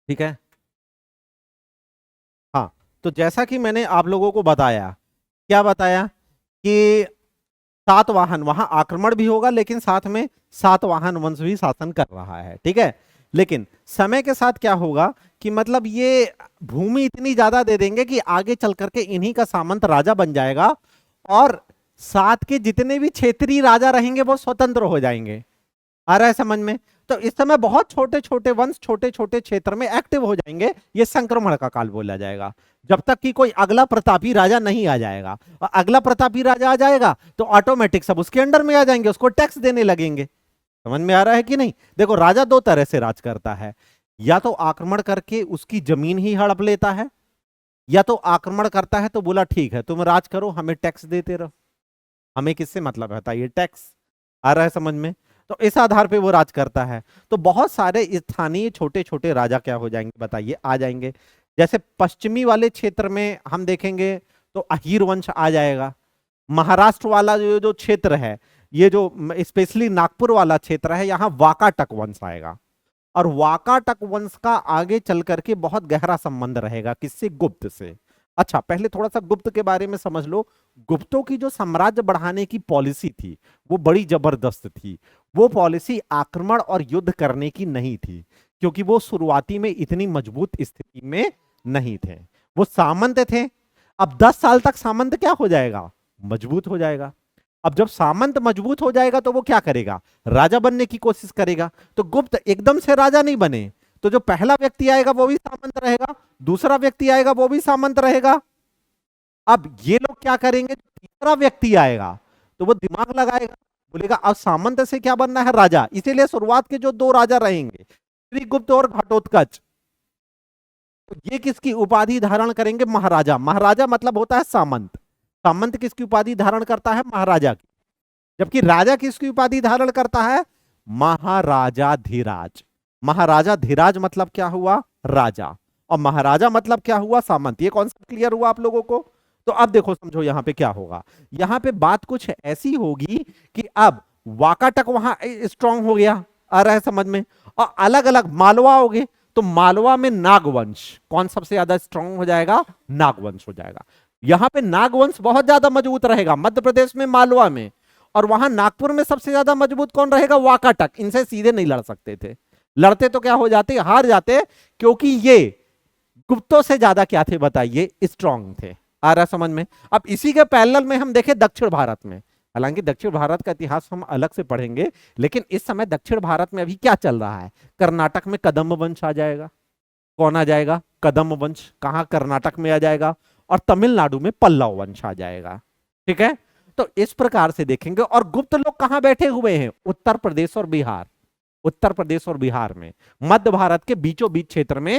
ठीक है। हाँ, तो जैसा कि मैंने आप लोगों को बताया, क्या बताया कि सातवाहन वहां आक्रमण भी होगा, लेकिन साथ में सातवाहन वंश भी शासन कर रहा है। ठीक है। लेकिन समय के साथ क्या होगा कि मतलब ये भूमि इतनी ज्यादा दे देंगे कि आगे चल करके इन्हीं का सामंत राजा बन जाएगा, और साथ के जितने भी क्षेत्रीय राजा रहेंगे वो स्वतंत्र हो जाएंगे। आ रहा है समझ में? तो इस समय बहुत छोटे छोटे वंश छोटे छोटे क्षेत्र में एक्टिव हो जाएंगे। ये संक्रमण का काल बोला जाएगा, जब तक कि कोई अगला प्रतापी राजा नहीं आ जाएगा। और अगला प्रतापी राजा आ जाएगा तो ऑटोमेटिक सब उसके अंडर में आ जाएंगे, उसको टैक्स देने लगेंगे। समझ में आ रहा है कि नहीं? देखो, राजा दो तरह से राज करता है, या तो आक्रमण करके उसकी जमीन ही हड़प लेता है, या तो आक्रमण करता है तो बोला ठीक है तुम राज करो, हमें टैक्स देते रहो। हमें किससे मतलब है बताइए? टैक्स। आ रहा है समझ में? तो इस आधार पे वो राज करता है। तो बहुत सारे स्थानीय छोटे छोटे राजा क्या हो जाएंगे बताइए? आ जाएंगे। जैसे पश्चिमी वाले क्षेत्र में हम देखेंगे तो अहीर वंश आ जाएगा। महाराष्ट्र वाला जो जो क्षेत्र है, ये जो स्पेशली नागपुर वाला क्षेत्र है, यहाँ वाकाटक वंश आएगा। और वाकाटक वंश का आगे चल करके बहुत गहरा संबंध रहेगा किससे? गुप्त से। अच्छा, पहले थोड़ा सा गुप्त के बारे में समझ लो। गुप्तों की जो साम्राज्य बढ़ाने की पॉलिसी थी वो बड़ी जबरदस्त थी। वो पॉलिसी आक्रमण और युद्ध करने की नहीं थी, क्योंकि वो शुरुआती में इतनी मजबूत स्थिति में नहीं थे। वो सामंत थे। अब 10 साल तक सामंत क्या हो जाएगा? मजबूत हो जाएगा। अब जब सामंत मजबूत हो जाएगा तो वो क्या करेगा? राजा बनने की कोशिश करेगा। तो गुप्त एकदम से राजा नहीं बने। तो जो पहला व्यक्ति आएगा वो भी सामंत रहेगा, दूसरा व्यक्ति आएगा वो भी सामंत रहेगा। अब ये लोग क्या करेंगे? तीसरा व्यक्ति आएगा तो वो दिमाग लगाएगा, बोलेगा अब सामंत से क्या बनना है? राजा। इसीलिए शुरुआत के जो दो राजा रहेंगे, श्रीगुप्त और घटोत्कच, तो ये किसकी उपाधि धारण करेंगे? महाराजा। महाराजा मतलब होता है सामंत। सामंत किसकी उपाधि धारण करता है? महाराजा की। जबकि राजा किसकी उपाधि धारण करता है? महाराजा धीराज। महाराजा धीराज मतलब क्या हुआ? राजा। और महाराजा मतलब क्या हुआ? सामंत। ये कॉन्सेप्ट क्लियर हुआ आप लोगों को? तो अब देखो, समझो यहां पे क्या होगा। यहां पे बात कुछ ऐसी होगी कि अब वाकाटक वहां स्ट्रांग हो गया। आ रहा है समझ में? और अलग अलग मालवा हो गए, तो मालवा में नागवंश कौन सबसे ज्यादा स्ट्रांग हो जाएगा? नागवंश हो जाएगा। यहां पे नागवंश बहुत ज्यादा मजबूत रहेगा, मध्य प्रदेश में मालवा में। और वहां नागपुर में सबसे ज्यादा मजबूत कौन रहेगा? वाकाटक। इनसे सीधे नहीं लड़ सकते थे, लड़ते तो क्या हो जाते? हार जाते, क्योंकि ये गुप्तों से ज्यादा क्या थे बताइए? स्ट्रांग थे। आ रहा समझ में? अब इसी के पैरेलल में हम देखें दक्षिण भारत में, हालांकि दक्षिण भारत का इतिहास हम अलग से पढ़ेंगे, लेकिन इस समय दक्षिण भारत में अभी क्या चल रहा है? कर्नाटक में कदम्ब वंश आ जाएगा। कौन आ जाएगा? कदम्ब वंश। कहां? कर्नाटक में आ जाएगा। और तमिलनाडु में पल्लव वंश आ जाएगा। ठीक है। तो इस प्रकार से देखेंगे। और गुप्त लोग कहां बैठे हुए हैं? उत्तर प्रदेश और बिहार। उत्तर प्रदेश और बिहार में, मध्य भारत के बीचों बीच क्षेत्र में।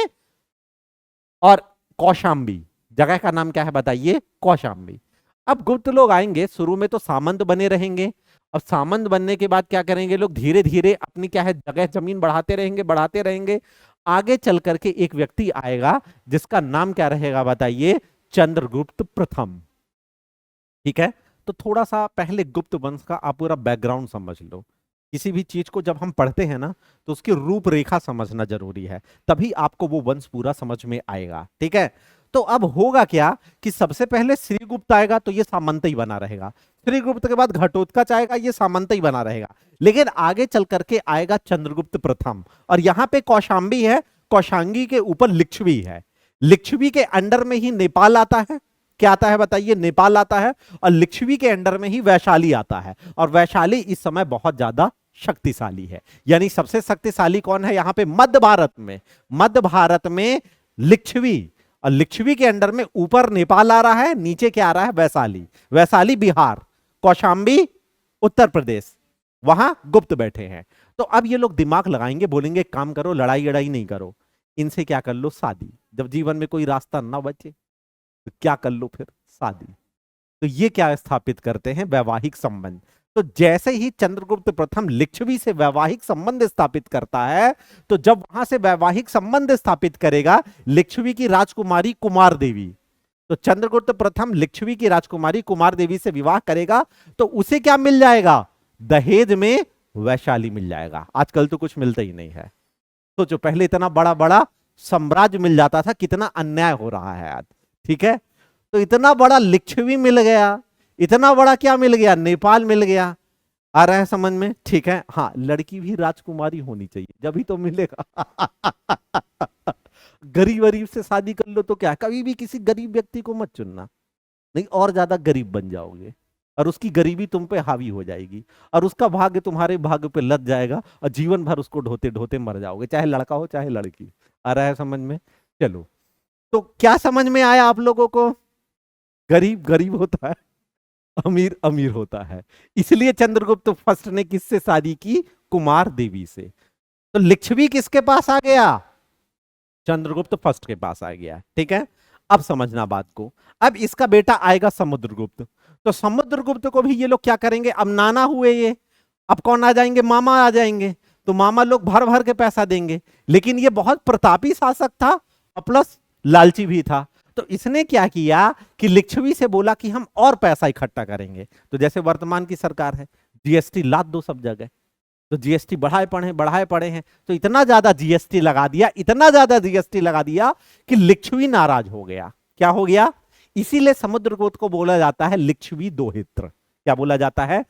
और कौशाम्बी जगह का नाम क्या है बताइए? कौशाम्बी। अब गुप्त लोग आएंगे, शुरू में तो सामंत बने रहेंगे। अब सामंत बनने के बाद क्या करेंगे लोग? धीरे धीरे अपनी क्या है जगह जमीन बढ़ाते रहेंगे, बढ़ाते रहेंगे। आगे चल करके एक व्यक्ति आएगा जिसका नाम क्या रहेगा बताइए? चंद्रगुप्त प्रथम। ठीक है। तो थोड़ा सा पहले गुप्त वंश का आप पूरा बैकग्राउंड समझ लो। किसी भी चीज को जब हम पढ़ते हैं ना, तो उसकी रूपरेखा समझना जरूरी है, तभी आपको वो वंश पूरा समझ में आएगा। ठीक है। तो अब होगा क्या कि सबसे पहले श्रीगुप्त आएगा तो ये सामंत ही बना रहेगा। श्रीगुप्त के बाद घटोत्कच आएगा, ये सामंत ही बना रहेगा। लेकिन आगे चल करके आएगा चंद्रगुप्त प्रथम। और यहां पे कौशाम्बी है, कौशांगी के ऊपर लिच्छवी है। लिच्छवी के अंडर में ही नेपाल आता है। क्या आता है बताइए? नेपाल आता है। और लिच्छवी के अंडर में ही वैशाली आता है। और वैशाली इस समय बहुत ज्यादा शक्तिशाली है। यानी सबसे शक्तिशाली कौन है यहां पे? मध्य भारत में। मध्य भारत में लिच्छवी। और लिच्छवी के अंडर में ऊपर नेपाल आ रहा है, नीचे क्या आ रहा है? वैशाली। वैशाली बिहार, कौशाम्बी उत्तर प्रदेश, वहां गुप्त बैठे हैं। तो अब ये लोग दिमाग लगाएंगे, बोलेंगे काम करो, लड़ाई लड़ाई नहीं करो, इनसे क्या कर लो? शादी। जब जीवन में कोई रास्ता ना बचे तो क्या कर लो? फिर शादी। तो ये क्या स्थापित करते हैं? वैवाहिक संबंध। तो जैसे ही चंद्रगुप्त प्रथम लिच्छवी से वैवाहिक संबंध स्थापित करता है, तो जब वहां से वैवाहिक संबंध स्थापित करेगा लिच्छवी की राजकुमारी कुमार देवी, तो चंद्रगुप्त प्रथम लिच्छवी की राजकुमारी कुमार देवी से विवाह करेगा, तो उसे क्या मिल जाएगा? दहेज में वैशाली मिल जाएगा। आजकल तो कुछ मिलता ही नहीं है। सोचो, पहले इतना बड़ा बड़ा साम्राज्य मिल जाता था, कितना अन्याय हो रहा है आज। ठीक है, तो इतना बड़ा लिच्छवी मिल गया, इतना बड़ा क्या मिल गया, नेपाल मिल गया। आ रहा है समझ में? ठीक है, हाँ, लड़की भी राजकुमारी होनी चाहिए, जब ही तो मिलेगा। गरीब गरीब से शादी कर लो तो क्या, कभी भी किसी गरीब व्यक्ति को मत चुनना, नहीं और ज्यादा गरीब बन जाओगे, और उसकी गरीबी तुम पे हावी हो जाएगी, और उसका भाग्य तुम्हारे भाग्य पे लद जाएगा, और जीवन भर उसको ढोते ढोते मर जाओगे, चाहे लड़का हो चाहे लड़की। आ रहा है समझ में? चलो, तो क्या समझ में आया आप लोगों को? गरीब गरीब होता है, अमीर अमीर होता है। इसलिए चंद्रगुप्त फर्स्ट ने किससे शादी की? कुमार देवी से। तो लिच्छवी किसके पास आ गया? चंद्रगुप्त फर्स्ट के पास आ गया। ठीक है, अब समझना बात को। अब इसका बेटा आएगा समुद्रगुप्त, तो समुद्रगुप्त को भी ये लोग क्या करेंगे, अब नाना हुए ये, अब कौन आ जाएंगे, मामा आ जाएंगे, तो मामा लोग भर भर के पैसा देंगे। लेकिन ये बहुत प्रतापी शासक था और प्लस लालची भी था, तो इसने क्या किया कि लिच्छवी से बोला कि हम और पैसा इकट्ठा करेंगे। तो जैसे वर्तमान की सरकार है, जीएसटी लाद दो सब जगह, तो जीएसटी बढ़ाए पड़े हैं, तो इतना ज्यादा जीएसटी लगा दिया, इतना ज्यादा जीएसटी लगा दिया कि लिच्छवी नाराज हो गया। क्या हो गया? इसीलिए समुद्रगुप्त को बोला जाता है लिच्छवी दोहित्र। क्या बोला जाता है?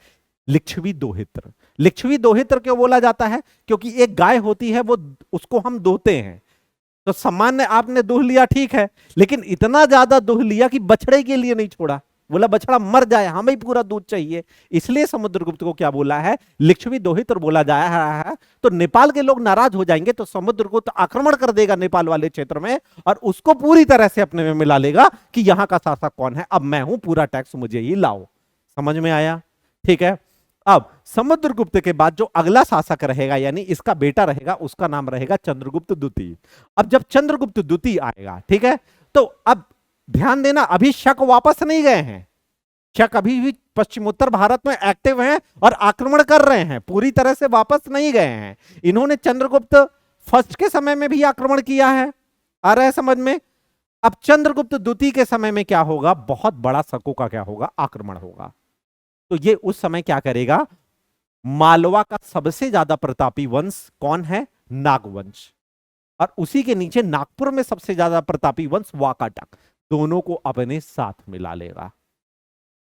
लिच्छवी दोहित्र। लिच्छवी दोहित्र क्यों बोला जाता है? क्योंकि एक गाय होती है, वो उसको हम दोहते हैं, तो सामान्य आपने दूह लिया ठीक है, लेकिन इतना ज्यादा दूह लिया कि बछड़े के लिए नहीं छोड़ा, बोला बछड़ा मर जाए, हमें ही पूरा दूध चाहिए। इसलिए समुद्रगुप्त को क्या बोला है? लिच्छवी दोहित्र बोला जा रहा है। तो नेपाल के लोग नाराज हो जाएंगे, तो समुद्रगुप्त आक्रमण कर देगा नेपाल वाले क्षेत्र में, और उसको पूरी तरह से अपने में मिला लेगा कि यहां का शासक कौन है, अब मैं हूं, पूरा टैक्स मुझे ही लाओ। समझ में आया? ठीक है, अब समुद्रगुप्त के बाद जो अगला शासक रहेगा, यानी इसका बेटा रहेगा, उसका नाम रहेगा चंद्रगुप्त द्वितीय। अब जब चंद्रगुप्त द्वितीय आएगा, ठीक है, तो अब ध्यान देना, अभी शक वापस नहीं गए हैं, शक अभी भी पश्चिमोत्तर भारत में एक्टिव हैं और आक्रमण कर रहे हैं, पूरी तरह से वापस नहीं गए हैं। इन्होंने चंद्रगुप्त फर्स्ट के समय में भी आक्रमण किया है। आ रहा है समझ में? अब चंद्रगुप्त द्वितीय के समय में क्या होगा? बहुत बड़ा शकों का क्या होगा? आक्रमण होगा। तो ये उस समय क्या करेगा? मालवा का सबसे ज्यादा प्रतापी वंश कौन है? नागवंश। और उसी के नीचे नागपुर में सबसे ज्यादा प्रतापी वंश वाकाटक, दोनों को अपने साथ मिला लेगा।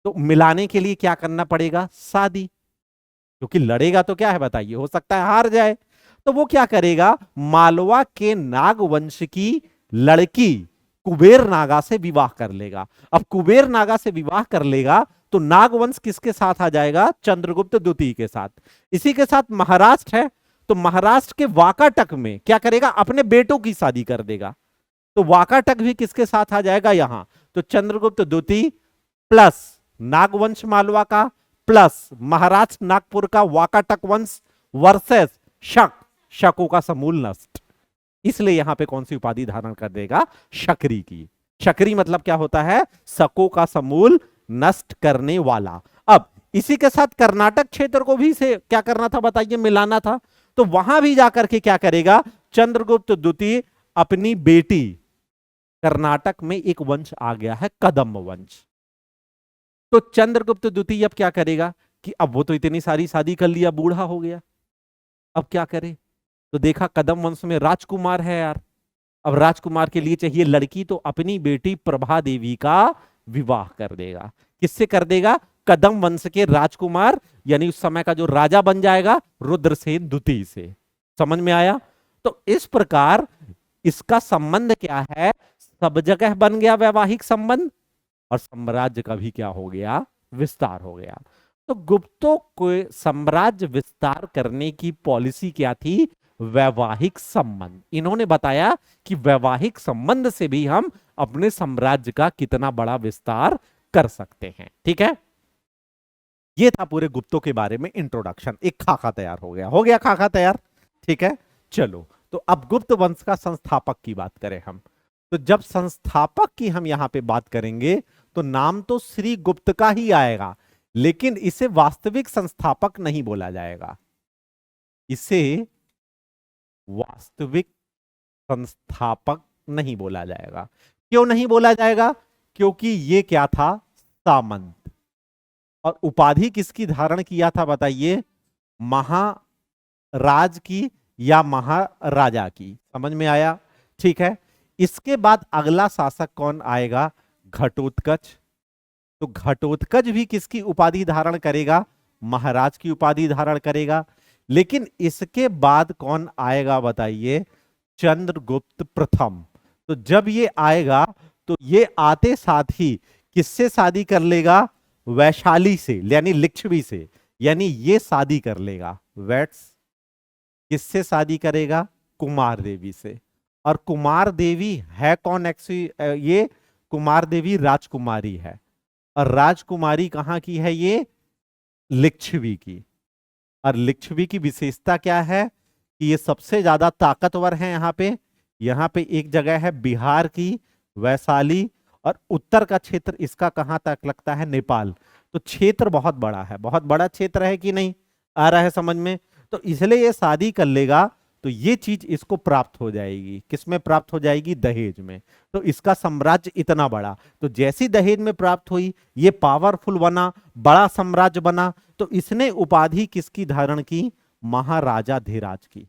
तो मिलाने के लिए क्या करना पड़ेगा? शादी, क्योंकि लड़ेगा तो क्या है बताइए, हो सकता है हार जाए। तो वो क्या करेगा? मालवा के नागवंश की लड़की कुबेर नागा से विवाह कर लेगा। अब कुबेर नागा से विवाह कर लेगा तो नागवंश किसके साथ आ जाएगा? चंद्रगुप्त द्वितीय के साथ। इसी के साथ महाराष्ट्र है, तो महाराष्ट्र के वाकाटक में क्या करेगा? अपने बेटों की शादी कर देगा। तो वाकाटक भी किसके साथ आ जाएगा यहां? तो चंद्रगुप्त द्वितीय प्लस नागवंश मालवा का प्लस महाराष्ट्र नागपुर का वाकाटक वंश वर्सेस शक, शकों का समूल नष्ट। इसलिए यहां पे कौन सी उपाधि धारण कर देगा? शकरी की। शकरी मतलब क्या होता है? शकों का समूल नष्ट करने वाला। अब इसी के साथ कर्नाटक क्षेत्र को भी से क्या करना था बताइए? मिलाना था। तो वहां भी जाकर के क्या करेगा? चंद्रगुप्त द्वितीय अपनी बेटी, कर्नाटक में एक वंश आ गया है कदम्ब वंश, तो चंद्रगुप्त द्वितीय अब क्या करेगा कि अब वो तो इतनी सारी शादी कर लिया, बूढ़ा हो गया, अब क्या करे? तो देखा कदम्ब वंश में राजकुमार है यार, अब राजकुमार के लिए चाहिए लड़की, तो अपनी बेटी प्रभा देवी का विवाह कर देगा। किससे कर देगा? कदम्ब वंश के राजकुमार, यानी उस समय का जो राजा बन जाएगा, रुद्रसेन द्वितीय से। समझ में आया? तो इस प्रकार इसका संबंध क्या है? सब जगह बन गया वैवाहिक संबंध, और साम्राज्य का भी क्या हो गया? विस्तार हो गया। तो गुप्तों को साम्राज्य विस्तार करने की पॉलिसी क्या थी? वैवाहिक संबंध। इन्होंने बताया कि वैवाहिक संबंध से भी हम अपने साम्राज्य का कितना बड़ा विस्तार कर सकते हैं। ठीक है, ये था पूरे गुप्तों के बारे में इंट्रोडक्शन। एक खाका तैयार हो गया, हो गया खाका तैयार। ठीक है, चलो, तो अब गुप्त वंश का संस्थापक की बात करें हम, तो जब संस्थापक की हम यहां पे बात करेंगे तो नाम तो श्री गुप्त का ही आएगा, लेकिन इसे वास्तविक संस्थापक नहीं बोला जाएगा। इसे वास्तविक संस्थापक नहीं बोला जाएगा। क्यों नहीं बोला जाएगा? क्योंकि ये क्या था? सामंत। और उपाधि किसकी धारण किया था बताइए? महाराज की या महाराजा की। समझ में आया? ठीक है। इसके बाद अगला शासक कौन आएगा? घटोत्कच। तो घटोत्कच भी किसकी उपाधि धारण करेगा? महाराज की उपाधि धारण करेगा। लेकिन इसके बाद कौन आएगा बताइए? चंद्रगुप्त प्रथम। तो जब ये आएगा तो ये आते साथ ही किससे शादी कर लेगा? वैशाली से, यानी लिच्छवी से, यानी ये शादी कर लेगा। वेट्स किससे शादी करेगा? कुमार देवी से। और कुमार देवी है कौन? एक्चुअली ये कुमार देवी राजकुमारी है। और राजकुमारी कहां की है? ये लिच्छवी की। और लिच्छवी की विशेषता क्या है? कि ये सबसे ज्यादा ताकतवर है यहाँ पे। यहाँ पे एक जगह है बिहार की, वैशाली, और उत्तर का क्षेत्र इसका कहां तक लगता है? नेपाल। तो क्षेत्र बहुत बड़ा है, बहुत बड़ा क्षेत्र है कि नहीं? आ रहा है समझ में? तो इसलिए ये शादी कर लेगा तो ये चीज इसको प्राप्त हो जाएगी। किसमें प्राप्त हो जाएगी? दहेज में। तो इसका साम्राज्य इतना बड़ा, तो जैसी दहेज में प्राप्त हुई ये पावरफुल बना, बड़ा साम्राज्य बना। तो इसने उपाधि किसकी धारण की? महाराजाधिराज की।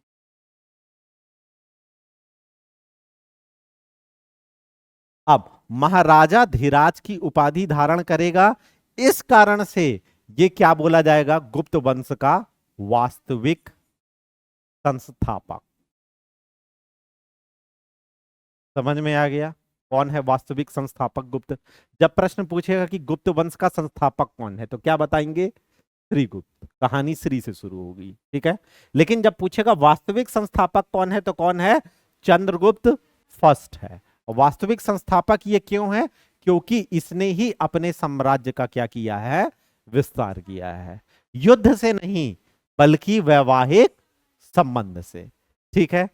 अब महाराजाधिराज की उपाधि धारण करेगा, इस कारण से ये क्या बोला जाएगा? गुप्त वंश का वास्तविक संस्थापक। समझ में आ गया? कौन है वास्तविक संस्थापक? गुप्त। जब प्रश्न पूछेगा कि गुप्त वंश का संस्थापक कौन है तो क्या बताएंगे? श्रीगुप्त। कहानी श्री से शुरू होगी, ठीक है। लेकिन जब पूछेगा वास्तविक संस्थापक कौन है तो कौन है? चंद्रगुप्त फर्स्ट है। वास्तविक संस्थापक ये क्यों है? क्योंकि इसने ही अपने साम्राज्य का क्या किया है? विस्तार किया है। युद्ध से नहीं बल्कि वैवाहिक संबंध से, ठीक है।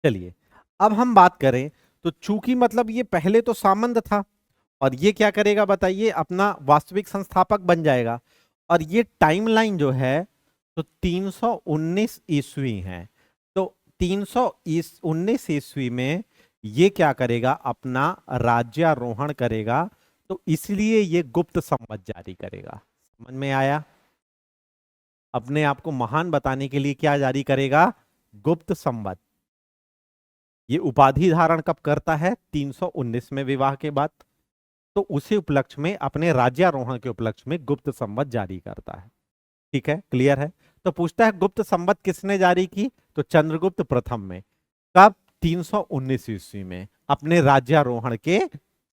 चलिए अब हम बात करें तो चूंकि मतलब ये पहले तो सामंत था और ये क्या करेगा बताइए? अपना वास्तविक संस्थापक बन जाएगा। और ये टाइमलाइन जो है तो 319 ईस्वी है। तो 319 ईस्वी में ये क्या करेगा? अपना राज्यारोहण करेगा। तो इसलिए ये गुप्त संवत जारी करेगा। समझ में आया? अपने आप को महान बताने के लिए क्या जारी करेगा? गुप्त संवत। ये उपाधि धारण कब करता है? 319 में विवाह के बाद। तो उसी उपलक्ष्य में, अपने राज्यारोहण के उपलक्ष्य में गुप्त संवत जारी करता है। ठीक है, क्लियर है? तो पूछता है गुप्त संवत किसने जारी की? तो चंद्रगुप्त प्रथम में। कब? 319 ईस्वी में, अपने राज्यारोहण के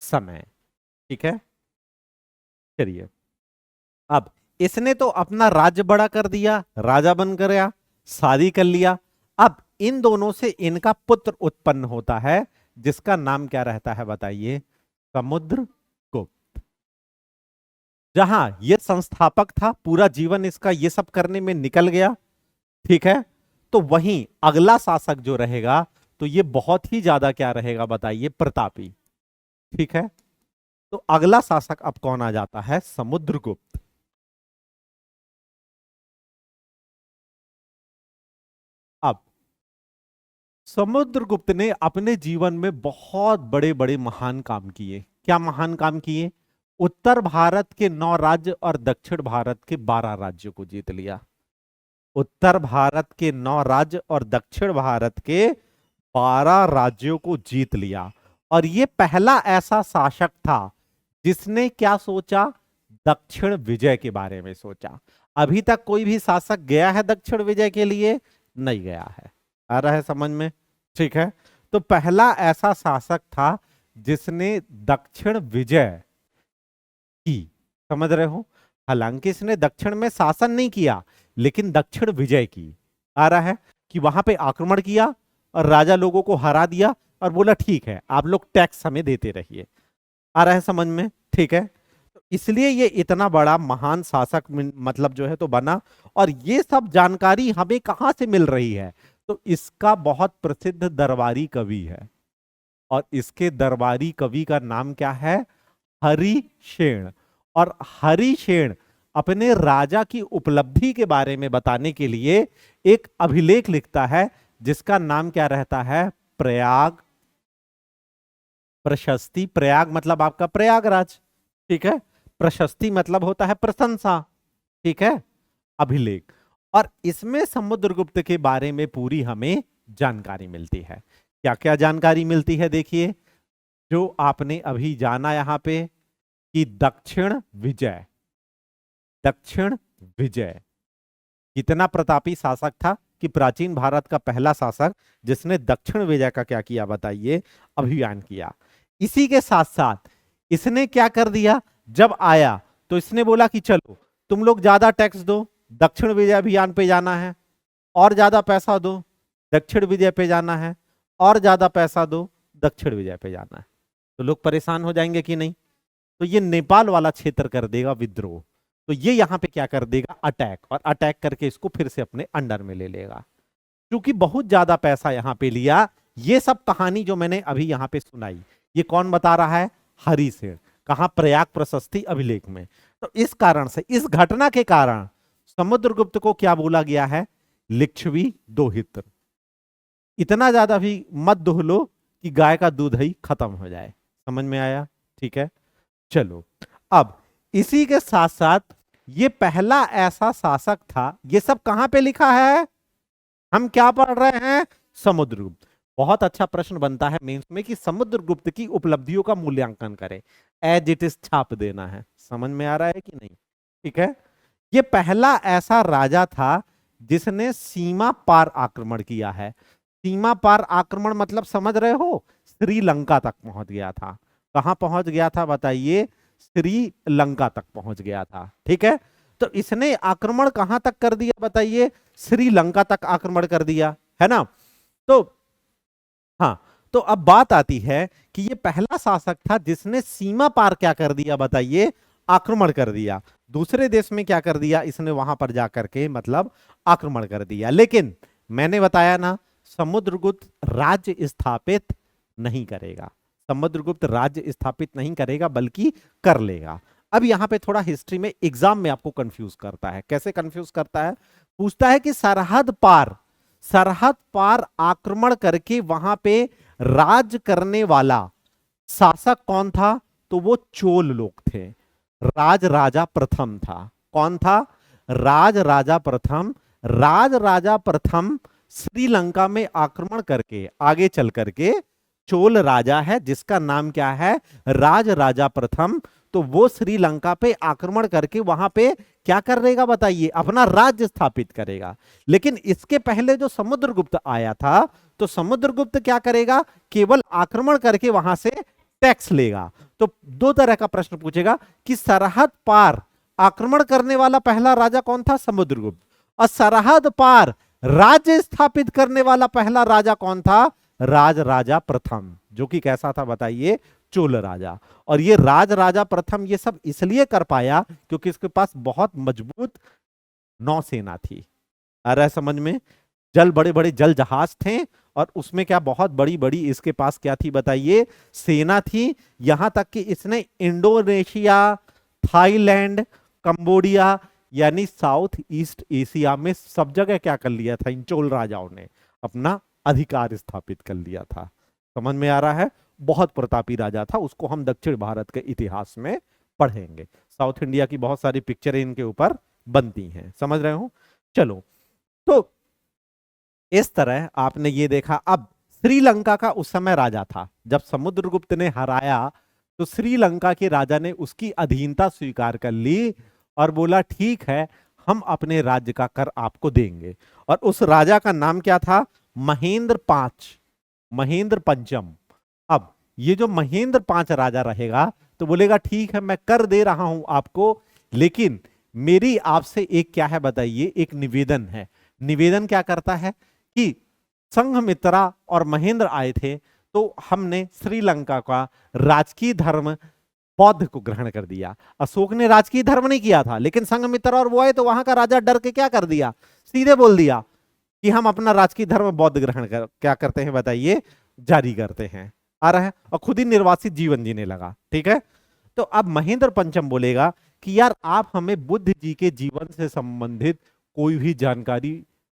समय। ठीक है, चलिए अब इसने तो अपना राज्य बड़ा कर दिया, राजा बन गया, शादी कर लिया। अब इन दोनों से इनका पुत्र उत्पन्न होता है जिसका नाम क्या रहता है बताइए? समुद्रगुप्त। जहां ये संस्थापक था, पूरा जीवन इसका ये सब करने में निकल गया, ठीक है। तो वहीं अगला शासक जो रहेगा तो ये बहुत ही ज्यादा क्या रहेगा बताइए? प्रतापी। ठीक है, तो अगला शासक अब कौन आ जाता है? समुद्रगुप्त। अब समुद्रगुप्त ने अपने जीवन में बहुत बड़े बड़े महान काम किए। क्या महान काम किए? उत्तर भारत के 9 राज्य और दक्षिण भारत के 12 राज्यों को जीत लिया। उत्तर भारत के 9 राज्य और दक्षिण भारत के 12 राज्यों को जीत लिया। और ये पहला ऐसा शासक था जिसने क्या सोचा? दक्षिण विजय के बारे में सोचा। अभी तक कोई भी शासक गया है दक्षिण विजय के लिए? नहीं गया है। आ रहा है समझ में? ठीक है, तो पहला ऐसा शासक था जिसने दक्षिण विजय की। समझ रहे हो? हालांकि इसने दक्षिण में शासन नहीं किया लेकिन दक्षिण विजय की। आ रहा है कि वहां पे आक्रमण किया और राजा लोगों को हरा दिया और बोला ठीक है आप लोग टैक्स हमें देते रहिए। आ रहा है समझ में? ठीक है, तो इसलिए ये इतना बड़ा महान शासक मतलब जो है तो बना। और ये सब जानकारी हमें कहां से मिल रही है? तो इसका बहुत प्रसिद्ध दरबारी कवि है और इसके दरबारी कवि का नाम क्या है? हरिशेन। और हरिशेन अपने राजा की उपलब्धि के बारे में बताने के लिए एक अभिलेख लिखता है जिसका नाम क्या रहता है? प्रयाग प्रशस्ति। प्रयाग मतलब आपका प्रयागराज, ठीक है। प्रशस्ति मतलब होता है प्रशंसा, ठीक है। अभिलेख, और इसमें समुद्रगुप्त के बारे में पूरी हमें जानकारी मिलती है। क्या क्या जानकारी मिलती है? देखिए, जो आपने अभी जाना यहां पे कि दक्षिण विजय, दक्षिण विजय कितना प्रतापी शासक था, कि प्राचीन भारत का पहला शासक जिसने दक्षिण विजय का क्या किया बताइए? अभियान किया। इसी के साथ साथ इसने क्या कर दिया, जब आया तो इसने बोला कि चलो तुम लोग ज्यादा टैक्स दो, दक्षिण विजय अभियान पे जाना है, और ज्यादा पैसा दो, दक्षिण विजय पे जाना है, और ज्यादा पैसा दो, दक्षिण विजय पे जाना है। तो लोग परेशान हो जाएंगे कि नहीं? तो ये नेपाल वाला क्षेत्र कर देगा विद्रोह, तो ये यहां पे क्या कर देगा? अटैक, और अटैक करके इसको फिर से अपने अंडर में ले लेगा। क्योंकि बहुत ज्यादा पैसा यहां पे लिया। ये सब कहानी जो मैंने अभी यहां पे सुनाई, ये कौन बता रहा है? हरिसेन। कहां? प्रयाग प्रशस्ति अभिलेख में। तो इस कारण से, इस घटना के कारण समुद्रगुप्त को क्या बोला गया है? लिच्छवी दोहित्र। इतना ज्यादा भी मत दोह लो कि गाय का दूध ही खत्म हो जाए। समझ में आया? ठीक है, चलो। अब इसी के साथ साथ ये पहला ऐसा शासक था, ये सब कहां पे लिखा है? हम क्या पढ़ रहे हैं? समुद्रगुप्त। बहुत अच्छा प्रश्न बनता है मेंस में कि समुद्रगुप्त की उपलब्धियों का मूल्यांकन करें, एज इट इज छाप देना है। समझ में आ रहा है कि नहीं? ठीक है। ये पहला ऐसा राजा था जिसने सीमा पार आक्रमण किया है। सीमा पार आक्रमण मतलब समझ रहे हो? श्रीलंका तक पहुंच गया था। कहां पहुंच गया था बताइए? श्रीलंका तक पहुंच गया था, ठीक है। तो इसने आक्रमण कहां तक कर दिया बताइए? श्रीलंका तक आक्रमण कर दिया, है ना। तो हाँ, तो अब बात आती है कि ये पहला शासक था जिसने सीमा पार क्या कर दिया बताइए? आक्रमण कर दिया। दूसरे देश में क्या कर दिया इसने? वहां पर जाकर के मतलब आक्रमण कर दिया। लेकिन मैंने बताया ना, समुद्रगुप्त राज्य स्थापित नहीं करेगा। समुद्रगुप्त राज्य स्थापित नहीं करेगा, बल्कि कर लेगा। अब यहां पे थोड़ा हिस्ट्री में एग्जाम में आपको कंफ्यूज करता है। कैसे कंफ्यूज करता है? पूछता है कि सरहद पार आक्रमण करके वहां पे राज करने वाला शासक कौन था? तो वो चोल लोग थे। राज राजा प्रथम था। कौन था? राज राजा प्रथम। राज राजा प्रथम श्रीलंका में आक्रमण करके आगे चल करके चोल राजा है, जिसका नाम क्या है? राज राजा प्रथम। तो वो श्रीलंका पे आक्रमण करके वहां पे क्या कर देगा बताइए? अपना राज्य स्थापित करेगा। लेकिन इसके पहले जो समुद्रगुप्त आया था, तो समुद्रगुप्त क्या करेगा? केवल आक्रमण करके वहां से टैक्स लेगा। तो दो तरह का प्रश्न पूछेगा कि सरहद पार आक्रमण करने वाला पहला राजा कौन था? समुद्रगुप्त। और सरहद पार राज्य स्थापित करने वाला पहला राजा कौन था? राज राजा प्रथम, जो कि कैसा था बताइए? चोल राजा। और ये राज राजा प्रथम ये सब इसलिए कर पाया क्योंकि इसके पास बहुत मजबूत नौसेना थी। आ रहा है समझ में? बड़े बड़े जल जहाज थे, और उसमें क्या बहुत बड़ी बड़ी इसके पास क्या थी बताइए? सेना थी। यहां तक कि इसने इंडोनेशिया, थाईलैंड, कंबोडिया यानी साउथ ईस्ट एशिया में सब जगह क्या कर लिया था? इन चोल राजाओं ने अपना अधिकार स्थापित कर लिया था। समझ में आ रहा है? बहुत प्रतापी राजा था। उसको हम दक्षिण भारत के इतिहास में पढ़ेंगे। साउथ इंडिया की बहुत सारी पिक्चरें इनके ऊपर बनती हैं। समझ रहे हो? चलो, तो इस तरह आपने ये देखा। अब श्रीलंका का उस समय राजा था, जब समुद्रगुप्त ने हराया तो श्रीलंका के राजा ने उसकी अधीनता स्वीकार कर ली और बोला ठीक है, हम अपने राज्य का कर आपको देंगे। और उस राजा का नाम क्या था? महेंद्र पांच, महेंद्र पंचम। अब ये जो महेंद्र पांच राजा रहेगा तो बोलेगा ठीक है, मैं कर दे रहा हूं आपको, लेकिन मेरी आपसे एक क्या है बताइए? एक निवेदन है। निवेदन क्या करता है कि संघमित्रा और महेंद्र आए थे, तो हमने श्रीलंका का राजकीय धर्म बौद्ध को ग्रहण कर दिया। अशोक ने राजकीय धर्म नहीं किया था, लेकिन संघमित्रा और वो आए तो वहां का राजा डर के क्या कर दिया? सीधे बोल दिया कि हम अपना राजकीय धर्म बौद्ध ग्रहण कर क्या करते हैं बताइए? जारी करते हैं। आ रहा है? और खुद ही निर्वासित जीवन जीने लगा। ठीक है। तो अब महेंद्र पंचम बोलेगा कि यार आप हमें बुद्ध जी के जीवन से संबंधित कोई भी जानकारी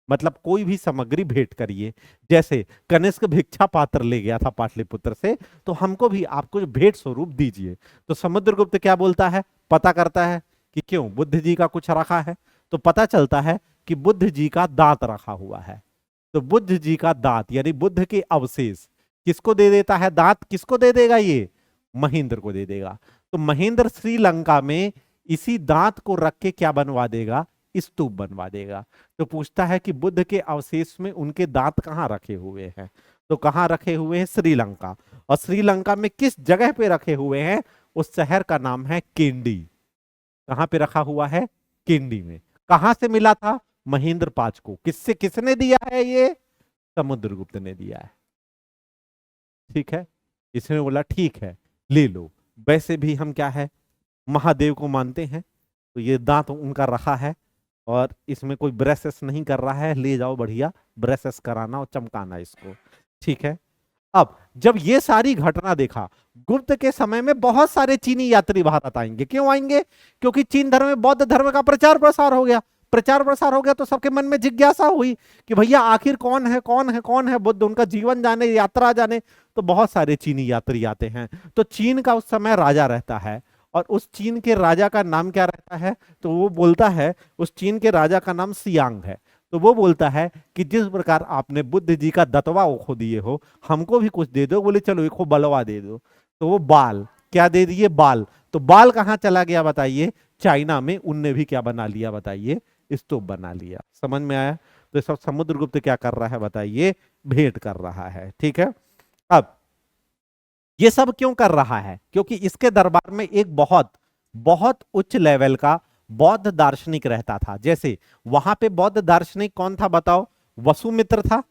मतलब कोई भी सामग्री भेंट करिए। जैसे कनिष्क भिक्षा पात्र ले गया था पाटलिपुत्र से, तो हमको भी आपको भेंट स्वरूप दीजिए। तो समुद्रगुप्त क्या बोलता है, पता करता है कि क्यों बुद्ध जी का कुछ रखा है, तो पता चलता है कि बुद्ध जी का दांत रखा हुआ है। तो बुद्ध जी का दांत यानी बुद्ध के अवशेष किसको दे देता है, दांत किसको दे देगा, ये महेंद्र को दे देगा। तो महेंद्र श्रीलंका में इसी दांत को रख के क्या बनवा देगा, स्तूप बनवा देगा। तो पूछता है कि बुद्ध के अवशेष में उनके दांत कहाँ रखे हुए हैं, तो कहाँ रखे हुए हैं, श्रीलंका। और श्रीलंका में किस जगह पे रखे हुए हैं, उस शहर का नाम है केंडी। कहां पे रखा हुआ है, केंडी में। कहां से मिला था, महेंद्र पांच को। किससे, किसने दिया है, ये समुद्रगुप्त ने दिया है। ठीक है, इसने बोला ठीक है ले लो। वैसे भी हम क्या है, महादेव को मानते हैं, तो ये दांत उनका रखा है और इसमें कोई ब्रेसेस नहीं कर रहा है, ले जाओ बढ़िया ब्रेसेस कराना और चमकाना इसको। ठीक है, अब जब ये सारी घटना देखा, गुप्त के समय में बहुत सारे चीनी यात्री भारत आएंगे। क्यों आएंगे, क्योंकि चीन धर्म में बौद्ध धर्म का प्रचार प्रसार हो गया। प्रचार प्रसार हो गया तो सबके मन में जिज्ञासा हुई कि भैया आखिर कौन है, कौन है, कौन है बुद्ध, उनका जीवन जाने, यात्रा जाने। तो बहुत सारे चीनी यात्री आते हैं। तो चीन का उस समय राजा रहता है, और उस चीन के राजा का नाम क्या रहता है, तो वो बोलता है, उस चीन के राजा का नाम सियांग है। तो वो बोलता है कि जिस प्रकार आपने बुद्ध जी का दतवा ओखो दिए हो, हमको भी कुछ दे दो। बोले चलो एक बलवा दे दो। तो वो बाल क्या दे दिए, बाल। तो बाल कहां चला गया बताइए, चाइना में। उनने भी क्या बना लिया बताइए, स्तूप बना लिया। समझ में आया। तो सब समुद्रगुप्त क्या कर रहा है बताइए, भेंट कर रहा है। ठीक है, अब ये सब क्यों कर रहा है, क्योंकि इसके दरबार में एक बहुत बहुत उच्च लेवल का बौद्ध दार्शनिक रहता था। जैसे वहां पे बौद्ध दार्शनिक कौन था बताओ, वसुमित्र था,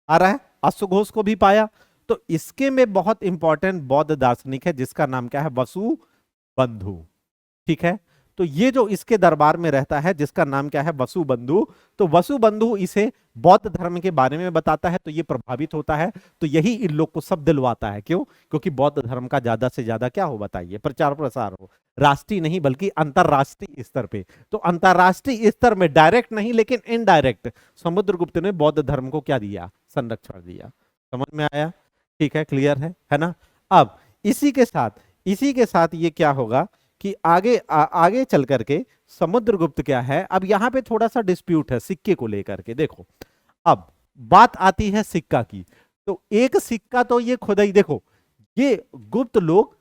आ रहा है, अश्वघोष को भी पाया। तो इसके में बहुत इंपॉर्टेंट बौद्ध दार्शनिक है जिसका नाम क्या है, वसु बंधु। ठीक है, तो ये जो इसके दरबार में रहता है जिसका नाम क्या है, वसु बंधु। तो वसु बंधु इसे बौद्ध धर्म के बारे में बताता है, तो ये प्रभावित होता है। तो यही इन लोग को सब दिलवाता है। क्यों, क्योंकि बौद्ध धर्म का ज्यादा से ज्यादा क्या हो बताइए, प्रचार प्रसार हो, राष्ट्रीय नहीं बल्कि अंतरराष्ट्रीय स्तर पे। तो अंतरराष्ट्रीय स्तर में डायरेक्ट नहीं लेकिन इनडायरेक्ट समुद्रगुप्त ने बौद्ध धर्म को क्या दिया, संरक्षण दिया। समझ में आया, ठीक है, क्लियर है ना। अब इसी के साथ ये क्या होगा कि आगे चल करके समुद्रगुप्त क्या है, अब यहां पे थोड़ा सा डिस्प्यूट है सिक्के को लेकर के। देखो अब बात आती है सिक्का की। तो एक सिक्का तो ये खुद ही देखो, ये गुप्त लोग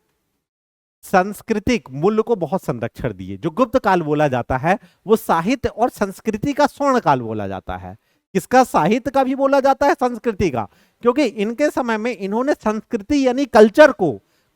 सांस्कृतिक मूल्य को बहुत संरक्षण दिए। जो गुप्त काल बोला जाता है वो साहित्य और संस्कृति का स्वर्ण काल बोला जाता है। किसका, साहित्य का भी बोला जाता है, संस्कृति का। क्योंकि इनके समय में इन्होंने संस्कृति यानी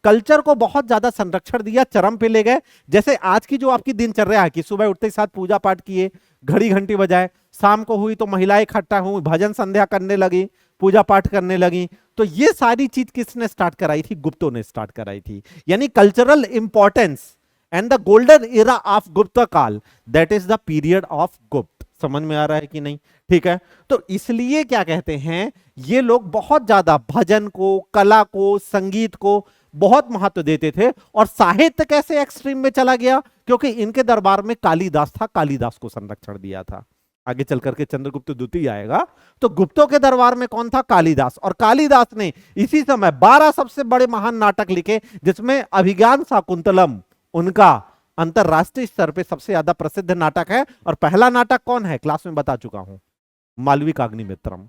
कल्चर को बहुत ज्यादा संरक्षण दिया, चरम पे ले गए। जैसे आज की जो आपकी दिनचर्या है कि सुबह उठते ही साथ पूजा पाठ किए, घड़ी घंटी बजाए, शाम को हुई तो महिलाएं इकट्ठा हुई, भजन संध्या करने लगी, पूजा पाठ करने लगी। तो ये सारी चीज किसने स्टार्ट कराई थी, गुप्तों ने स्टार्ट कराई थी। यानी cultural importance and the golden era of गुप्त काल, that is the period of गुप्त। समझ में आ रहा है कि नहीं, ठीक है। तो इसलिए क्या कहते हैं, ये लोग बहुत ज्यादा भजन को, कला को, संगीत को बहुत महत्व देते थे। और साहित्य कैसे एक्सट्रीम में चला गया, क्योंकि इनके दरबार में कालिदास था, कालिदास को संरक्षण दिया था। आगे चल करके चंद्रगुप्त द्वितीय आएगा, तो गुप्तों के दरबार में कौन था, कालिदास। और कालिदास ने इसी समय 12 सबसे बड़े महान नाटक लिखे, जिसमें अभिज्ञान शाकुंतलम उनका अंतरराष्ट्रीय स्तर पे सबसे ज्यादा प्रसिद्ध नाटक है। और पहला नाटक कौन है, क्लास में बता चुका हूं, मालविकाग्निमित्रम।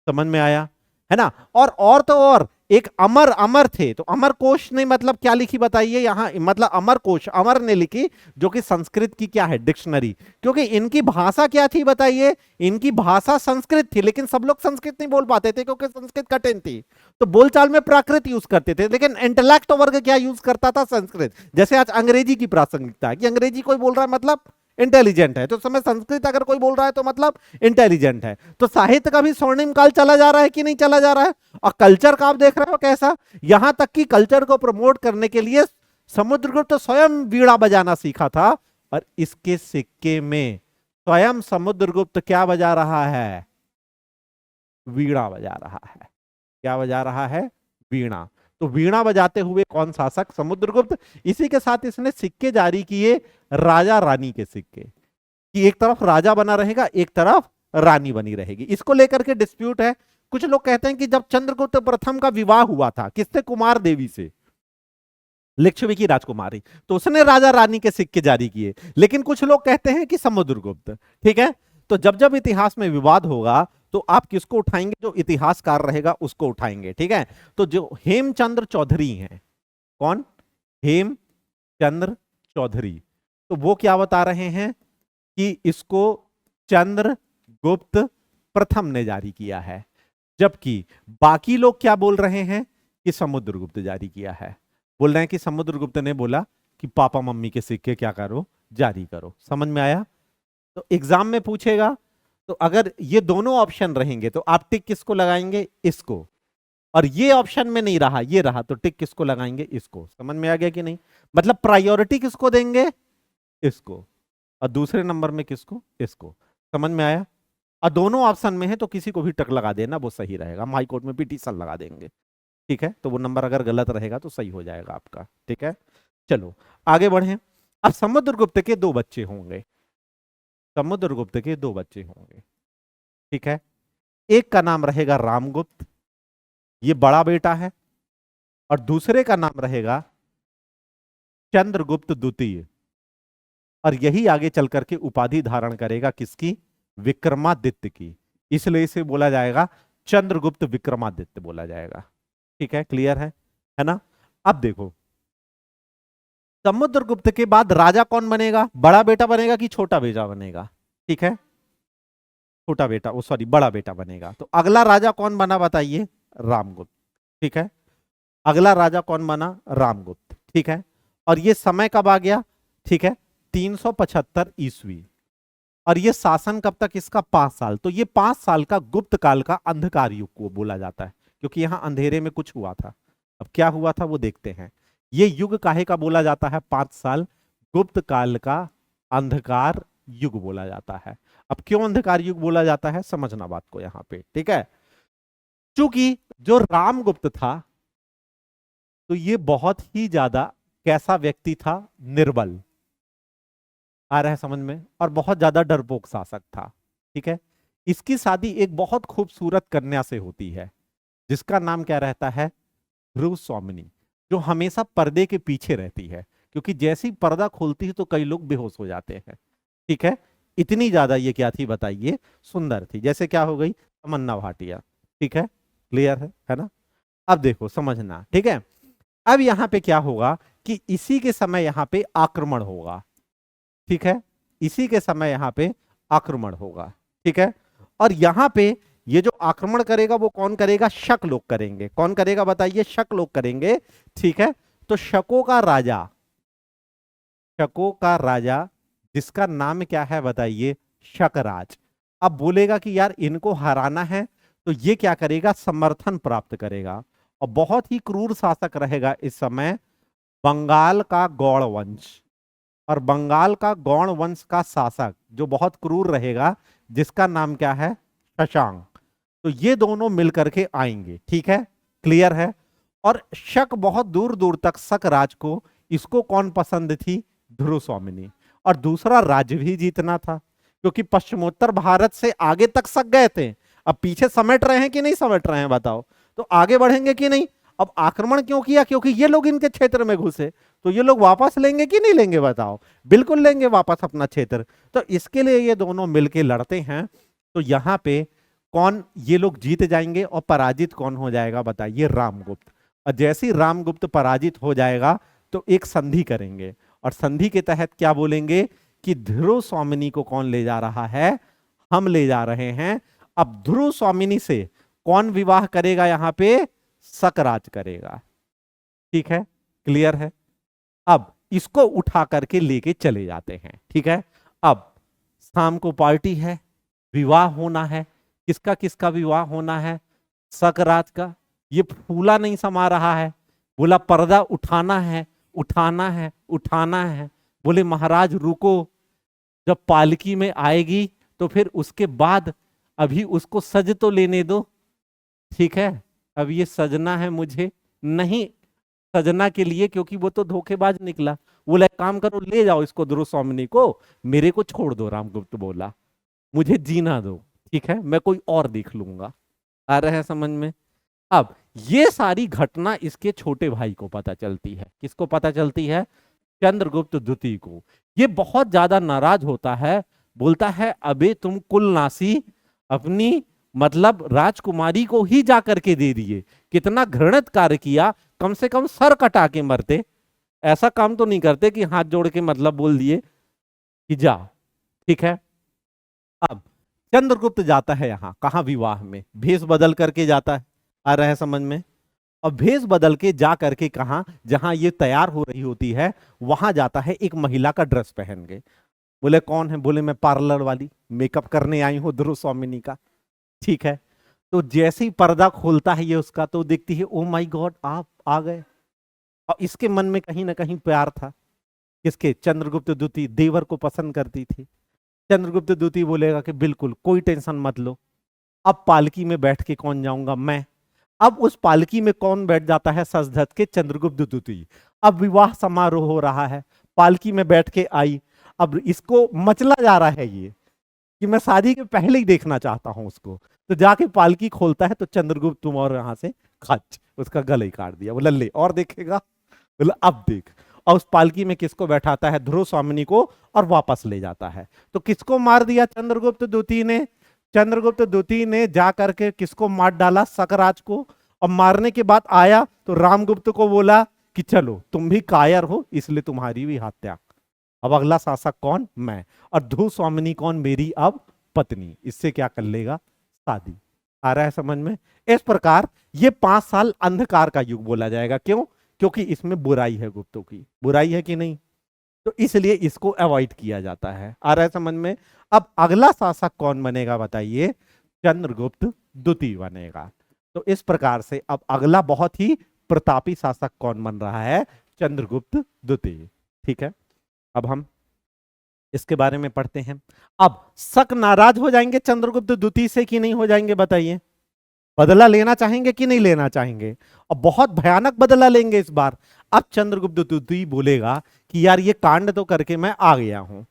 समझ में आया है ना। और तो और एक अमर थे। तो अमर कोश ने मतलब क्या लिखी बताइए यहां, मतलब अमर कोश, अमर ने लिखी, जो कि संस्कृत की क्या है, डिक्शनरी। क्योंकि इनकी भाषा क्या थी बताइए, इनकी भाषा संस्कृत थी, लेकिन सब लोग संस्कृत नहीं बोल पाते थे क्योंकि संस्कृत कठिन थी। तो बोलचाल में प्राकृत यूज करते थे, लेकिन इंटेलेक्ट वर्ग क्या यूज करता था, संस्कृत। जैसे आज अंग्रेजी की प्रासंगिकता है कि अंग्रेजी कोई बोल रहा है मतलब इंटेलिजेंट है, तो समय संस्कृत अगर कोई बोल रहा है तो मतलब इंटेलिजेंट है। तो साहित्य का भी स्वर्णिम काल चला जा रहा है कि नहीं चला जा रहा है। और कल्चर का आप देख रहे हो कैसा, यहां तक कि कल्चर को प्रमोट करने के लिए समुद्रगुप्त तो स्वयं वीणा बजाना सीखा था। और इसके सिक्के में स्वयं समुद्रगुप्त क्या बजा रहा है, वीणा बजा रहा है। क्या बजा रहा है, वीणा। तो वीणा बजाते हुए कौन शासक, समुद्रगुप्त। इसी के साथ इसने सिक्के जारी किए, राजा रानी के सिक्के, कि एक तरफ राजा बना रहेगा, एक तरफ रानी बनी रहेगी। इसको लेकर के डिस्प्यूट है। कुछ लोग कहते हैं कि जब चंद्रगुप्त प्रथम का विवाह हुआ था किससे, कुमार देवी से, लिच्छवी की राजकुमारी, तो उसने राजा रानी के सिक्के जारी किए। लेकिन कुछ लोग कहते हैं कि समुद्रगुप्त। ठीक है, तो जब जब इतिहास में विवाद होगा तो आप किसको उठाएंगे, जो इतिहासकार रहेगा उसको उठाएंगे। ठीक है, तो जो हेमचंद्र चौधरी हैं, कौन, हेमचंद्र चौधरी, तो वो क्या बता रहे हैं कि इसको चंद्रगुप्त प्रथम ने जारी किया है, जबकि बाकी लोग क्या बोल रहे हैं कि समुद्रगुप्त जारी किया है। बोल रहे हैं कि समुद्रगुप्त ने बोला कि पापा मम्मी के सिक्के क्या करो, जारी करो। समझ में आया? तो एग्जाम में पूछेगा तो अगर ये दोनों ऑप्शन रहेंगे तो आप टिक किसको लगाएंगे, इसको, और ये ऑप्शन में नहीं रहा, ये रहा, तो टिक किसको लगाएंगे, इसको। समझ में आ गया कि नहीं? मतलब प्रायोरिटी किसको देंगे, इसको, और दूसरे नंबर में किसको, इसको। समझ में आया? और दोनों ऑप्शन में है तो किसी को भी टक लगा देना, वो सही रहेगा। हम हाई कोर्ट में पिटीशन लगा देंगे। ठीक है, तो वो नंबर अगर गलत रहेगा तो सही हो जाएगा आपका। ठीक है, चलो आगे बढ़े। अब समुद्रगुप्त के दो बच्चे होंगे, समुद्रगुप्त के दो बच्चे होंगे। ठीक है, एक का नाम रहेगा रामगुप्त, ये बड़ा बेटा है, और दूसरे का नाम रहेगा चंद्रगुप्त द्वितीय, और यही आगे चल करके उपाधि धारण करेगा किसकी, विक्रमादित्य की। इसलिए इसे बोला जाएगा चंद्रगुप्त विक्रमादित्य बोला जाएगा। ठीक है, क्लियर है ना? अब देखो, समुद्रगुप्त के बाद राजा कौन बनेगा, बड़ा बेटा बनेगा कि छोटा बेटा बनेगा? ठीक है, छोटा बेटा, वो सॉरी बड़ा बेटा बनेगा। तो अगला राजा कौन बना बताइए, रामगुप्त। ठीक है, अगला राजा कौन बना, रामगुप्त। ठीक है, और ये समय कब आ गया, ठीक है, 375 ईस्वी, और ये शासन कब तक इसका, 5 साल। तो ये 5 साल का गुप्त काल का अंधकार युग को बोला जाता है, क्योंकि यहां अंधेरे में कुछ हुआ था। अब क्या हुआ था वो देखते हैं। ये युग काहे का बोला जाता है, 5 साल, गुप्त काल का अंधकार युग बोला जाता है। अब क्यों अंधकार युग बोला जाता है, समझना बात को यहां पे। ठीक है, क्योंकि जो रामगुप्त था तो ये बहुत ही ज्यादा कैसा व्यक्ति था, निर्बल, आ रहा है समझ में, और बहुत ज्यादा डरपोक शासक था। ठीक है, इसकी शादी एक बहुत खूबसूरत कन्या से होती है जिसका नाम क्या रहता है, ध्रुव स्वामिनी, जो हमेशा पर्दे के पीछे रहती है, क्योंकि जैसी पर्दा खोलती है तो कई लोग बेहोश हो जाते हैं। ठीक है, इतनी ज्यादा ये क्या थी बताइए, सुंदर थी। जैसे क्या हो गई, तमन्ना भाटिया। ठीक है, क्लियर है ना? अब देखो समझना। ठीक है, अब यहां पे क्या होगा कि इसी के समय यहां पे आक्रमण होगा। ठीक है, इसी के समय यहां पे आक्रमण होगा। ठीक है, और यहां पे ये जो आक्रमण करेगा वो कौन करेगा, शक लोग करेंगे। कौन करेगा बताइए, शक लोग करेंगे। ठीक है, तो शकों का राजा, शकों का राजा जिसका नाम क्या है बताइए, शकराज। अब बोलेगा कि यार इनको हराना है तो ये क्या करेगा, समर्थन प्राप्त करेगा, और बहुत ही क्रूर शासक रहेगा इस समय बंगाल का गौड़ वंश। और बंगाल का गौड़ वंश का शासक जो बहुत क्रूर रहेगा जिसका नाम क्या है, शशांक। तो ये दोनों मिलकर के आएंगे। ठीक है, क्लियर है? और शक बहुत दूर दूर तक, शक राज को, इसको कौन पसंद थी, ध्रुव स्वामिनी। और दूसरा राज्य भी जीतना था, क्योंकि पश्चिमोत्तर भारत से आगे तक शक गए थे, अब पीछे समेट रहे हैं कि नहीं समेट रहे हैं बताओ, तो आगे बढ़ेंगे कि नहीं? अब आक्रमण क्यों किया, क्योंकि ये लोग इनके क्षेत्र में घुसे, तो ये लोग वापस लेंगे कि नहीं लेंगे बताओ, बिल्कुल लेंगे वापस अपना क्षेत्र। तो इसके लिए ये दोनों मिलके लड़ते हैं। तो यहां पे कौन, ये लोग जीत जाएंगे और पराजित कौन हो जाएगा बताइए, रामगुप्त। और जैसे ही रामगुप्त पराजित हो जाएगा तो एक संधि करेंगे, और संधि के तहत क्या बोलेंगे कि ध्रुव स्वामिनी को कौन ले जा रहा है, हम ले जा रहे हैं। अब ध्रुव स्वामिनी से कौन विवाह करेगा, यहां पे शकराज करेगा। ठीक है, क्लियर है? अब इसको उठा करके लेके चले जाते हैं। ठीक है, अब शाम को पार्टी है, विवाह होना है। किसका किसका विवाह होना है, शकराज का। ये फूला नहीं समा रहा है, बोला पर्दा उठाना है, उठाना है, उठाना है। बोले महाराज रुको, जब पालकी में आएगी तो फिर उसके बाद अभी उसको सज तो लेने दो। ठीक है, अब ये सजना है मुझे नहीं सजना के लिए, क्योंकि वो तो धोखेबाज निकला। बोला एक काम करो, ले जाओ इसको ध्रुव स्वामिनी को, मेरे को छोड़ दो। रामगुप्त बोला मुझे जीना दो। ठीक है, मैं कोई और देख लूंगा। आ रहा है समझ में? अब ये सारी घटना इसके छोटे भाई को पता चलती है। किसको पता चलती है? चंद्रगुप्त द्वितीय को। ये बहुत ज्यादा नाराज होता है, बोलता है अबे तुम कुलनासी अपनी मतलब राजकुमारी को ही जा करके दे दिए, कितना घृणित कार्य किया, कम से कम सर कटा के मरते, ऐसा काम तो नहीं करते कि हाथ जोड़ के मतलब बोल दिए कि जा। ठीक है, अब चंद्रगुप्त जाता है यहाँ कहाँ, विवाह में, भेष बदल करके जाता है। आ रहा है समझ में? और भेष बदल के जा करके कहा, जहां ये तैयार हो रही होती है वहां जाता है एक महिला का ड्रेस पहन के। बोले कौन है? बोले मैं पार्लर वाली, मेकअप करने आई हूं ध्रुव स्वामिनी का। ठीक है, तो जैसे ही पर्दा खोलता है ये उसका, तो देखती है ओ माय गॉड आप आ गए। और इसके मन में कहीं ना कहीं प्यार था। किसके? चंद्रगुप्त द्वितीय देवर को पसंद करती थी। चंद्रगुप्त द्वितीय बोलेगा कि बिल्कुल कोई टेंशन मत लो, अब पालकी में बैठ के कौन जाऊंगा? मैं। अब उस पालकी में कौन बैठ जाता है? सज धज के चंद्रगुप्त द्वितीय। अब विवाह समारोह हो रहा है, पालकी में बैठ के आई। अब इसको मचला जा रहा है ये कि मैं शादी के पहले ही देखना चाहता हूं उसको। तो जाके पालकी खोलता है तो चंद्रगुप्त तुम और यहां से खच उसका गला ही काट दिया। बोला ले और देखेगा? बोला अब देख। और उस पालकी में किसको बैठाता है? ध्रुव स्वामिनी को, और वापस ले जाता है। तो किसको मार दिया चंद्रगुप्त द्वितीय ने? चंद्रगुप्त द्वितीय ने जा करके किसको मार डाला? शकराज को। और मारने के बाद आया तो रामगुप्त को बोला कि चलो तुम भी कायर हो इसलिए तुम्हारी भी हत्या। अब अगला शासक कौन? मैं। और ध्रुव स्वामिनी कौन? मेरी अब पत्नी। इससे क्या कर लेगा? शादी। आ रहा है समझ में? इस प्रकार ये 5 साल अंधकार का युग बोला जाएगा। क्यों? क्योंकि इसमें बुराई है, गुप्तों की बुराई है कि नहीं, तो इसलिए इसको अवॉइड किया जाता है। आ रहा है समझ में? अब अगला शासक कौन बनेगा बताइए? चंद्रगुप्त द्वितीय बनेगा। तो इस प्रकार से अब अगला बहुत ही प्रतापी शासक कौन बन रहा है? चंद्रगुप्त द्वितीय। ठीक है, अब हम इसके बारे में पढ़ते हैं। अब शक नाराज हो जाएंगे चंद्रगुप्त द्वितीय से कि नहीं हो जाएंगे बताइए? बदला लेना चाहेंगे कि नहीं लेना चाहेंगे? और बहुत भयानक बदला लेंगे इस बार। अब चंद्रगुप्त द्वितीय बोलेगा कि यार ये कांड तो करके मैं आ गया हूं,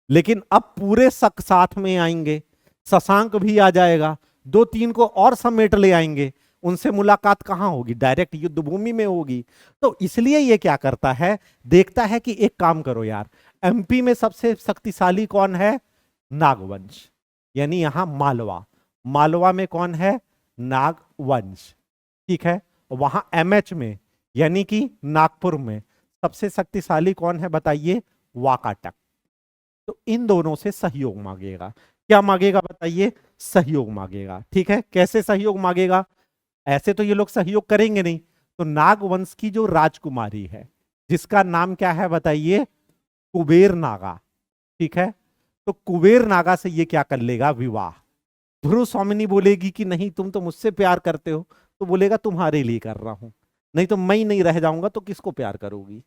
लेकिन अब पूरे शक साथ में आएंगे, शशांक भी आ जाएगा, 2-3 को और समेट ले आएंगे। उनसे मुलाकात कहां होगी? डायरेक्ट युद्ध भूमि में होगी। तो इसलिए ये क्या करता है, देखता है कि एक काम करो यार, एमपी में सबसे शक्तिशाली कौन है? नागवंश, यानी यहां मालवा। मालवा में कौन है? नागवंश। ठीक है, वहां एमएच में यानी कि नागपुर में सबसे शक्तिशाली कौन है बताइए? वाकाटक। तो इन दोनों से सहयोग मांगेगा। क्या मांगेगा बताइए? सहयोग मांगेगा। ठीक है, कैसे सहयोग मांगेगा? ऐसे तो ये लोग सहयोग करेंगे नहीं। तो नागवंश की जो राजकुमारी है जिसका नाम क्या है बताइए? कुबेर नागा। ठीक है, तो कुबेर नागा से ये क्या कर लेगा? विवाह। ध्रुव स्वामिनी बोलेगी कि नहीं तुम तो मुझसे प्यार करते हो, तो बोलेगा तुम्हारे लिए कर रहा हूं, नहीं तो मैं ही नहीं रह जाऊंगा तो किसको प्यार करोगी?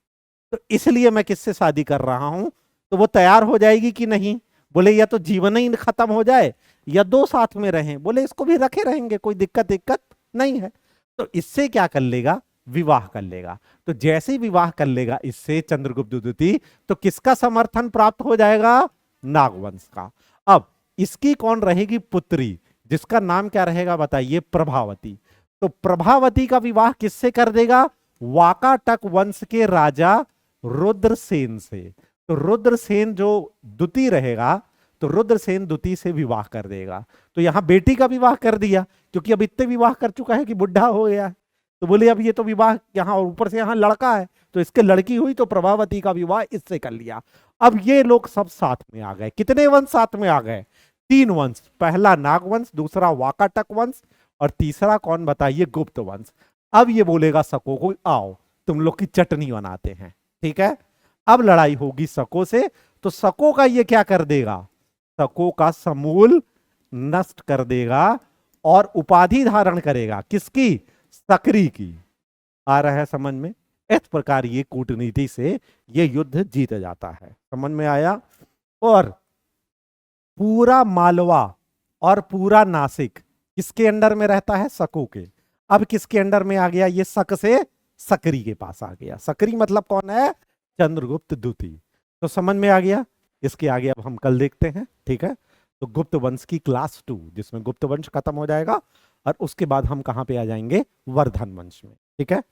तो इसलिए मैं किससे शादी कर रहा हूं। तो वो तैयार हो जाएगी कि नहीं? बोले या तो जीवन ही खत्म हो जाए या 2 साथ में रहें। बोले इसको भी रखे रहेंगे, कोई दिक्कत दिक्कत नहीं है। तो इससे क्या कर लेगा? विवाह कर लेगा। तो जैसे ही विवाह कर लेगा इससे चंद्रगुप्त द्वितीय, तो किसका समर्थन प्राप्त हो जाएगा? नागवंश का। अब इसकी कौन रहेगी पुत्री, जिसका नाम क्या रहेगा बताइए? प्रभावती। तो प्रभावती का विवाह किससे कर देगा? वाकाटक वंश के राजा रुद्रसेन से। तो रुद्रसेन जो द्वितीय रहेगा, तो रुद्रसेन द्वितीय से विवाह कर देगा। तो यहां बेटी का विवाह कर दिया, क्योंकि अब इतने विवाह कर चुका है कि बुढ़ा हो गया है। तो बोले अब ये तो विवाह यहां, और ऊपर से यहां लड़का है तो इसके लड़की हुई, तो प्रभावती का विवाह इससे कर लिया। अब ये लोग सब साथ में आ गए। कितने वंश साथ में आ गए? 3 वंश। पहला नागवंश, दूसरा वाकाटक वंश, और तीसरा कौन बताइए? गुप्त वंश। अब ये बोलेगा सको को आओ तुम लोग की चटनी बनाते हैं। ठीक है, अब लड़ाई होगी सको से। तो सको का ये क्या कर देगा? सको का समूल नष्ट कर देगा और उपाधि धारण करेगा। किसकी? सकरी की। आ रहा है समझ में? इस प्रकार ये कूटनीति से ये युद्ध जीत जाता है। समझ में आया? और पूरा मालवा और पूरा नासिक किसके अंडर में रहता है? सको के। अब किसके अंडर में आ गया? ये शक से सकरी के पास आ गया। सकरी मतलब कौन है? चंद्रगुप्त द्वितीय। तो समझ में आ गया? इसके आगे अब हम कल देखते हैं। ठीक है, तो गुप्त वंश की क्लास 2, जिसमें गुप्त वंश खत्म हो जाएगा और उसके बाद हम कहां पे आ जाएंगे, वर्धन वंश में। ठीक है।